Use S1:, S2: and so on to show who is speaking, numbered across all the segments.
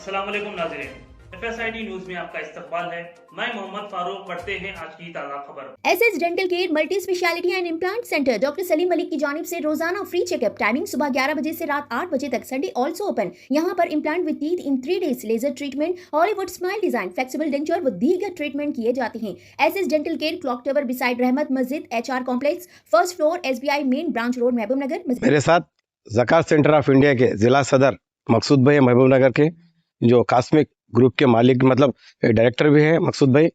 S1: अस्सलाम वालेकुम नाज़रीन, FSID न्यूज में आपका इस्तकबाल है। मैं मोहम्मद फारूक। पढ़ते हैं आज की ताज़ा खबर।
S2: SS dental care multi speciality and implant centre doctor Salim Malik की जानिब से रोजाना फ्री चेकअप। टाइमिंग सुबह 11 बजे से रात 8 बजे तक। Sunday also open. यहाँ पर implant with teeth in 3 days, laser treatment, Hollywood smile design, flexible denture व दीगर ट्रीटमेंट किए जाते हैं। SS dental care, clock tower beside Rahmat Masjid, HR complex, first floor, SBI main branch road, Mahbub Nagar.
S3: मेरे साथ ज़कात सेंटर ऑफ इंडिया के जिला सदर मकसूद भाई महबूब नगर के, जो कास्मिक ग्रुप के मालिक मतलब डायरेक्टर भी है मकसूद भाई।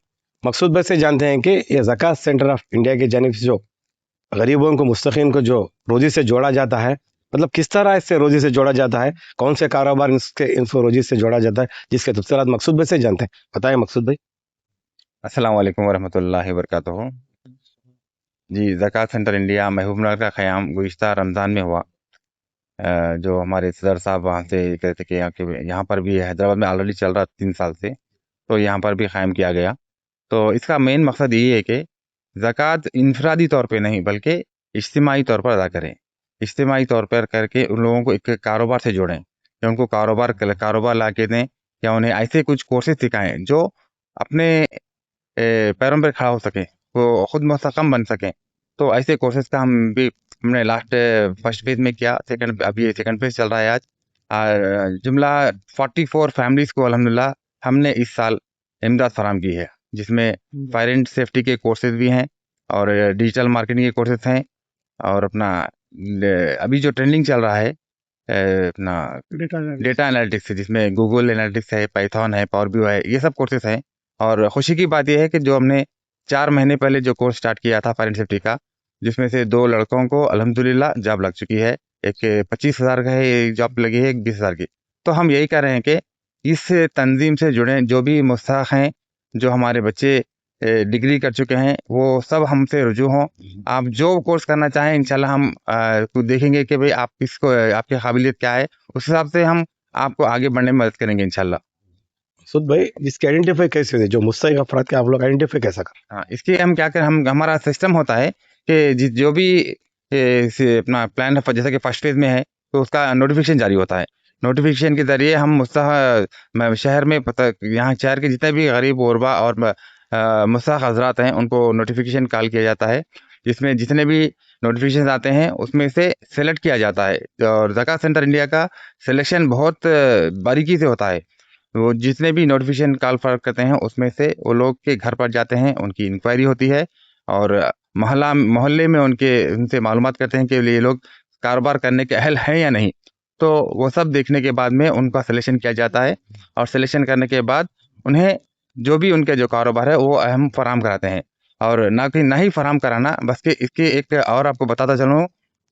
S3: मकसूद भाई से जानते हैं कि ये ज़कात सेंटर ऑफ इंडिया की जानिब से जो गरीबों को, मुस्तकीन को जो रोजी से जोड़ा जाता है, मतलब किस तरह इससे रोजी से जोड़ा जाता है, कौन से कारोबार इनको रोजी से जोड़ा जाता है, जिसके तफसीलात मकसूद भाई से जानते हैं। बताएं मकसूद भाई।
S4: अस्सलाम वालेकुम वरहमतुल्लाहि वबरकातुहू। जी, ज़कात सेंटर इंडिया महबूब नगर का क़याम गुज़िश्ता रमज़ान में हुआ। जो हमारे सदर साहब वहाँ से कहते कि यहाँ पर भी हैदराबाद में ऑलरेडी चल रहा 3 साल से, तो यहाँ पर भी क़ायम किया गया। तो इसका मेन मकसद ये है कि ज़कात इनफरादी तौर पे नहीं बल्कि इज्तिमाई तौर पर अदा करें। इज्तिमाई तौर पर करके उन लोगों को एक कारोबार से जोड़ें, या उनको कारोबार ला के दें, या उन्हें ऐसे कुछ कोर्सेज़ सिखाएँ जो अपने पैरों पर खड़ा हो सकें, वो खुद मुस्तक़म बन सकें। तो ऐसे कोर्सेज़ का हमने लास्ट फर्स्ट फेज़ में किया, अभी सेकंड फेज़ चल रहा है आज। जुमला 44 फैमिलीज़ को अल्हम्दुलिल्लाह हमने इस साल इमदाद फराहम की है, जिसमें फायर एंड सेफ्टी के कोर्सेज़ भी हैं और डिजिटल मार्केटिंग के कोर्सेज़ हैं, और अपना अभी जो ट्रेंडिंग चल रहा है अपना डेटा एनालिटिक्स, जिसमें गूगल एनालिटिक्स है, पाइथन है, पावर BI है, ये सब कोर्सेज़ हैं। और खुशी की बात यह है कि जो हमने 4 महीने पहले जो कोर्स स्टार्ट किया था फायर एंड सेफ्टी का, जिसमें से 2 लड़कों को अल्हम्दुलिल्लाह जॉब लग चुकी है। एक 25,000 का है, एक जॉब लगी है, एक 20,000 की। तो हम यही कह रहे हैं कि इस तंजीम से जुड़े जो भी मुस्तहिक़ हैं, जो हमारे बच्चे डिग्री कर चुके हैं, वो सब हमसे रुजू हों। आप जो कोर्स करना चाहें इंशाल्लाह हम देखेंगे कि भाई आप किसको, आपकी काबिलियत क्या है, उस हिसाब से हम आपको आगे बढ़ने में मदद करेंगे इंशाल्लाह।
S3: मकसूद भाई, जिसके आइडेंटिफाई कैसे होते, जो मुस्तहिक अफराद के आप लोग आइडेंटिफाई कैसा करें?
S4: हाँ, इसके हम क्या करें, हमारा सिस्टम होता है कि जो भी अपना प्लान है, जैसे कि फर्स्ट फेज में है तो उसका नोटिफिकेशन जारी होता है। नोटिफिकेशन के ज़रिए हम शहर में यहाँ शहर के जितने भी गरीब गुरबा और मुस्तहिक़ हज़रात हैं, उनको नोटिफिकेशन कॉल किया जाता है, जिसमें जितने भी नोटिफिकेशन आते हैं उसमें से सेलेक्ट किया जाता है। और ज़कात सेंटर इंडिया का सिलेक्शन बहुत बारीकी से होता है। वो जितने भी नोटिफिकेशन कॉल फॉरवर्ड करते हैं उसमें से वो लोग के घर पर जाते हैं, उनकी इंक्वायरी होती है, और मोहल्ले में उनसे मालूमात करते हैं कि ये लोग कारोबार करने के अहल हैं या नहीं। तो वो सब देखने के बाद में उनका सिलेक्शन किया जाता है, और सिलेक्शन करने के बाद उन्हें जो भी उनके जो कारोबार है वो हम फराहम कराते हैं। और ना ही फराहम कराना बस के इसके एक और आपको बताता चलूँ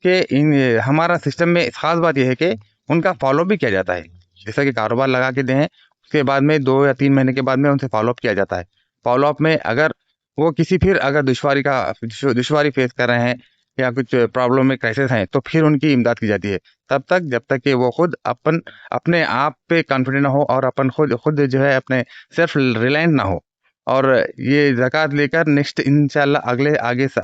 S4: कि हमारा सिस्टम में ख़ास बात यह है कि उनका फॉलो भी किया जाता है। जैसा कि कारोबार लगा के दें, उसके बाद में 2 या 3 महीने के बाद में उनसे फॉलोअप किया जाता है। फॉलोअप में अगर वो अगर दुश्वारी फेस कर रहे हैं या कुछ प्रॉब्लम में क्राइसिस हैं, तो फिर उनकी इमदाद की जाती है, जब तक कि वो खुद अपने आप पे कॉन्फिडेंट ना हो, और खुद जो है अपने सेल्फ रिलायंट ना हो, और ये ज़कात लेकर नेक्स्ट इंशाल्लाह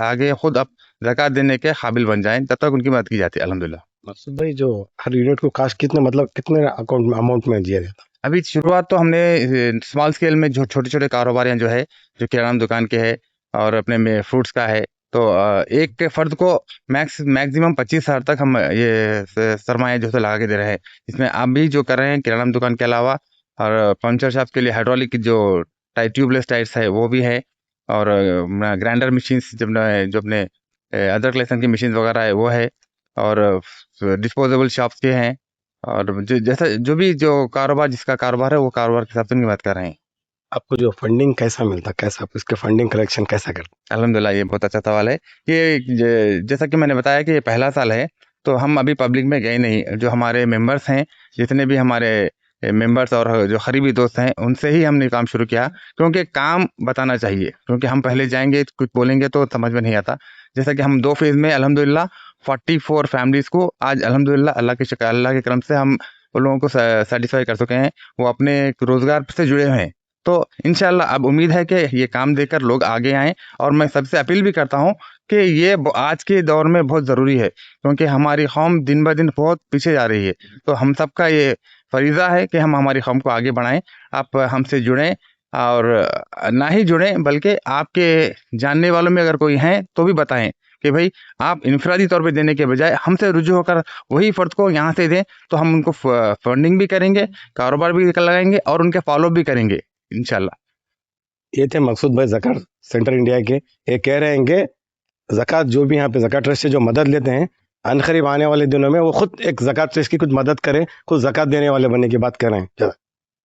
S4: आगे खुद अब ज़कात देने के काबिल बन जाएं, तब तक उनकी मदद की जाती है अल्हम्दुलिल्लाह।
S3: मकसूद भाई, जो हर यूनिट को काश कितने अकाउंट में अमाउंट में दिया जाता है?
S4: अभी शुरुआत तो हमने स्मॉल स्केल में जो छोटे-छोटे कारोबारियाँ जो है, जो किराना दुकान के है और अपने में फ्रूट्स का है, तो एक फ़र्द को मैक्सिमम 25,000 तक हम ये सरमाया जो है लगा के दे रहे हैं। इसमें आप भी जो कर रहे हैं किराना दुकान के अलावा, और पंचर शॉप के लिए हाइड्रोलिक की जो ट्यूबलेस टायर्स है वो भी है, और ग्राइंडर मशीन्स जो अपने अदर कलेक्शन की मशीन्स वगैरह है वो है, और डिस्पोजेबल शॉप्स के हैं, और जो कारोबार जिसका कारोबार है वो कारोबार के हिसाब से उनकी बात कर रहे हैं।
S3: आपको जो फंडिंग कैसा मिलता, कैसा आप इसके फंडिंग कलेक्शन कैसा करते?
S4: अल्हम्दुलिल्लाह, ये बहुत अच्छा सवाल है। जैसा कि मैंने बताया कि ये पहला साल है, तो हम अभी पब्लिक में गए नहीं। जो हमारे मेंबर्स हैं, जितने भी हमारे मेंबर्स और जो करीबी दोस्त हैं, उनसे ही हमने काम शुरू किया, क्योंकि काम बताना चाहिए, क्योंकि हम पहले जाएंगे कुछ बोलेंगे तो समझ में नहीं आता। जैसा कि हम 2 फेज़ में अल्हम्दुलिल्लाह 44 फैमिलीज़ को आज अल्हम्दुलिल्लाह अल्लाह के करम से हम उन लोगों को सैटिस्फाई कर चुके हैं। वो अपने रोज़गार से जुड़े हुए हैं। तो इंशाल्लाह अब उम्मीद है कि ये काम देकर लोग आगे आएँ, और मैं सबसे अपील भी करता हूँ कि ये आज के दौर में बहुत ज़रूरी है, क्योंकि हमारी कौम दिन ब दिन बहुत पीछे जा रही है। तो हम सबका ये फरीज़ा है कि हम हमारी कौम को आगे बढ़ाएं। आप हमसे जुड़ें और ना ही जुड़ें बल्कि आपके जानने वालों में अगर कोई हैं तो भी बताएं कि भाई आप इनफरादी तौर पे देने के बजाय हमसे रुजू होकर वही फ़र्द को यहाँ से दें, तो हम उनको फंडिंग भी करेंगे, कारोबार भी लगाएंगे और उनके फॉलो भी करेंगे इंशाल्लाह।
S3: ये थे मकसूद भाई ज़कात सेंटर इंडिया के। ये कह रहे हैं कि ज़कात जो भी यहाँ पे ज़कात ट्रस्ट से जो मदद लेते हैं, अनकरीब आने वाले दिनों में वो खुद एक ज़कात ट्रस्ट की कुछ मदद करें, खुद ज़कात देने वाले बनने की बात कर रहे हैं।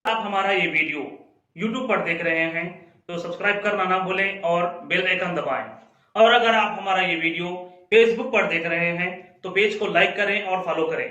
S1: आप हमारा ये वीडियो YouTube पर देख रहे हैं तो सब्सक्राइब करना ना भूलें और बेल आइकन दबाएं। और अगर आप हमारा ये वीडियो Facebook पर देख रहे हैं तो पेज को लाइक करें और फॉलो करें।